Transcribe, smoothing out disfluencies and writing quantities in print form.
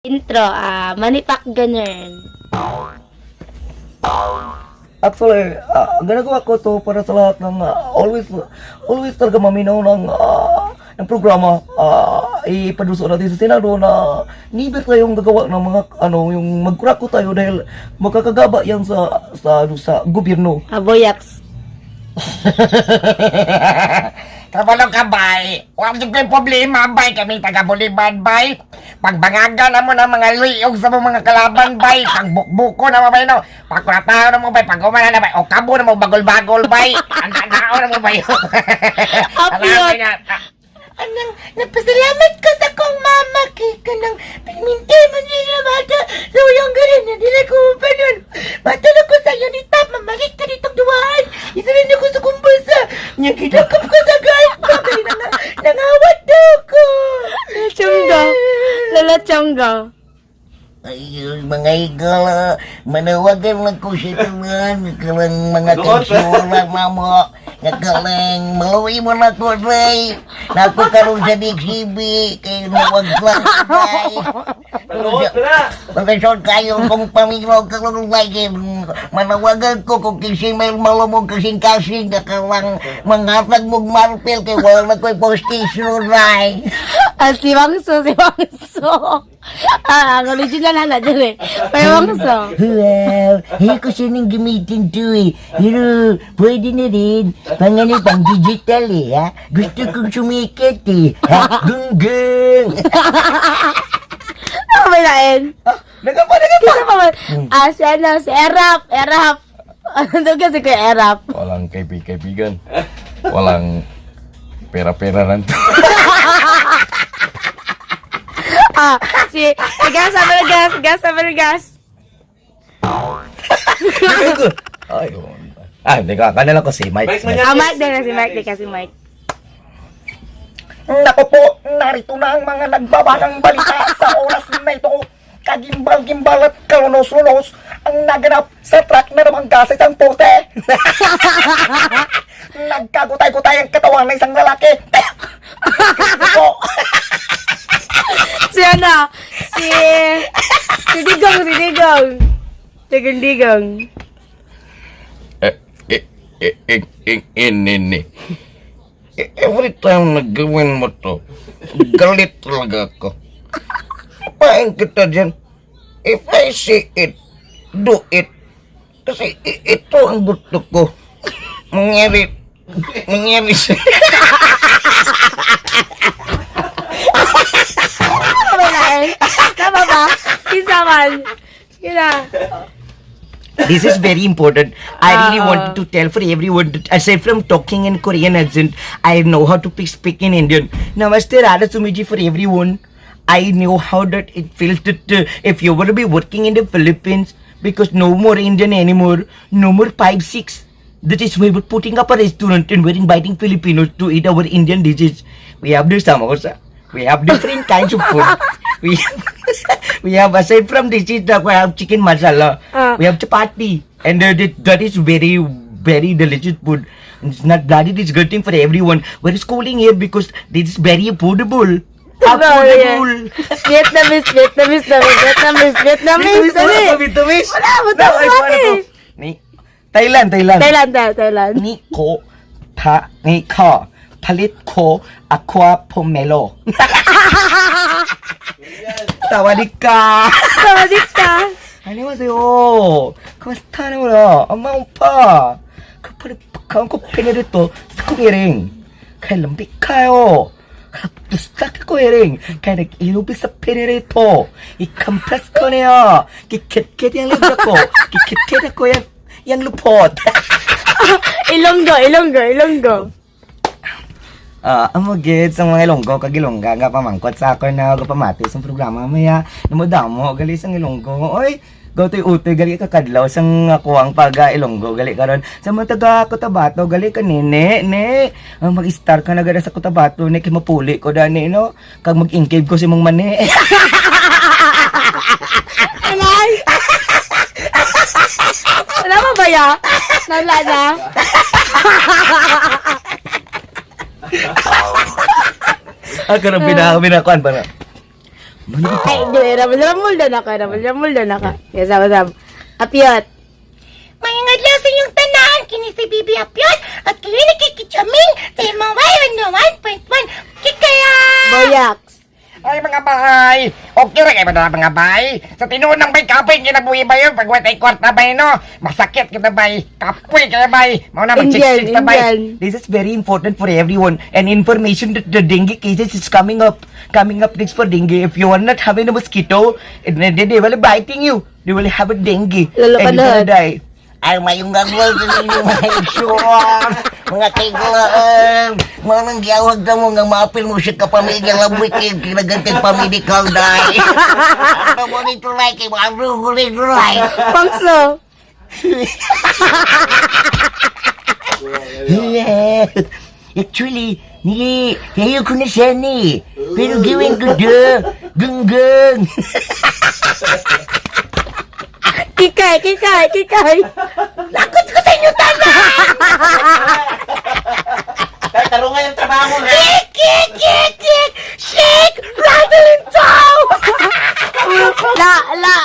Intro, manipak ganun. Actually, ginagawa ko to para sa lahat ng always talaga maminaw ng programa. Ipaduso natin sa Senado na nibir tayong gagawa ng mga yung magkurako tayo dahil makakagaba yan sa gobyerno. Boyaks. Kabalong ka, bay. Huwag yung problema, bay. Kami taga-Bulibad, bay. Pagbangaga na mo ng mga liyog sa mga kalaban, bay. Pagbukbuko na mo, bay, no. Pagkurataw na mo, bay. Pag-umana na, bay. O kabo na mo, bagol-bagol, bay. Anda-andao na mo, bay. Apiyot. Anang, napasalamat ko sa kong mama. Kaya nang piniminte mo niya na bata. So, yung ganun, hindi na ko pa nun. Bata na ko sa iyo ni Tap. Mamalik ka ditong duwahan. Isa rin ako sa kumbasa. Niyang kinakap ko sa guard ko. Kaya nangawat daw ko. Chongga. Lala Chongga. Ayun, mga igol, manawagan lang ko sa tuwan, kalang mga kansura na mo, nakalang maluwi mo na ko, Ray. Naku karoon sa DXB, kayo nawag lang, Ray. Pagkasyon kayo kung pamilya karoon lagi, manawagan ko kung kasi may malumog kasing-kasing, nakalang mangatag mong marpil, kaya wala na ko'y postation, Ray. Si Wangso, si Wangso. Ang original na dyan eh. May Wangso. Well, hindi ko siya nang gamitin to eh. Pero, pwede na rin. Pang digital eh, ha? Gusto kong sumikat eh. Ha? Gung-gung! Ano may lain? Nagapa! Kisa pa man. Si Erap. Ano kasi kay Erap? Walang kaibigan. Walang pera-pera lang to. Gas. Hindi ka. Kanila ko si Mike. Mike din na si Mike. Naku po, narito na ang mga nagbaba ng balita sa oras na ito. Kagimbal-gimbal at kalunos-lunos ang naganap sa truck na namang gas isang poste. Nagkagutay-gutay ang katawan ng isang lalaki. Po. Si Digong. Ini. Every time nagawin mo to, galit talaga ako. Pain kita dyan. If I see it, do it. Kasi ito ang gusto ko. Mangyari siya. Ano may lain? Tama ba? Kisa man. This is very important. I really wanted to tell for everyone that aside from talking in Korean accent, I know how to speak in Indian. Namaste Radha Sumiji for everyone. I know how that it feels that if you were to be working in the Philippines, because no more Indian anymore, no more 5-6. That is why we're putting up a restaurant and we're inviting Filipinos to eat our Indian dishes. We have the samosa. We have different kinds of food. We have aside from dishes, we have chicken masala. We have chapati, and that is very, very delicious food. It's not that it is good thing for everyone. We're schooling here because this is very affordable. Affordable. Vietnamese. Wala, Thailand. Ni ko palit ko aqua pomelo. Sawadee ka. 안녕하세요. Kamusta na wala? Ama pa. Kapag ko pinirito sa kumiring. Kaya lambik kayo. Kapag ko iring. Kaya nag-inubi sa pinirito. I-compress ko niya. Kikit-kit yung libra ko. Kikit-kit ako yung lupot. Ilonggo. Ang magit sa mga Ilonggo, kagilongga nga pamangkot sa ako na pamati sa programa maya namudamo gali sang Ilonggo. Oy, gawtoy utoy gali ka kadlaw sang ako ang paga Ilonggo gali karon sa mga taga Cotabato gali ka ne. Mag-star ka na gada sa Cotabato ne kay mapuli ko dani no kag mag-ingkib ko si mong mani. Alay! Wala mo ba ya? Wala na? Ako na pinakuan pa na. Ay, di, ramul na ka. Kaya sama-sama. Apyot. Mga adlaw sa inyong tanan, kini si Bibi Apyot at kayo nakikichaming sa imong Y101.1 Kikaya! Boyaks. Ay mga bahay, okay ra kayo ba na mga bahay? Sa tinuon ng bay kapoy, kinabuhi ba yun? Pag watay kwarta bay no? Masakit kita bay, kapoy kaya bay. Mau na mag-6-6 na bay. Indian. This is very important for everyone, and information that the dengue cases is coming up next for dengue. If you are not having a mosquito, they will biting you. They will have a dengue, Lalo ka and you're gonna na. die. Ay mayong gagawal sa ninyo mga iksyon. Mga kailangan. Mga nang giyawag na mo nga maapil mo siya kapamilya labwik kinagantay pamedical die. Ano mo nito like mga rugulay right. Pangso. Yeah. Actually, ayaw ko na siya ni. Pero gawin ko da. Gung-gung. Kikay. Lakot ko sa inyo tanan! Tarungan yung trabaho mo. Kik! Shake! Rattle and tow! La. La!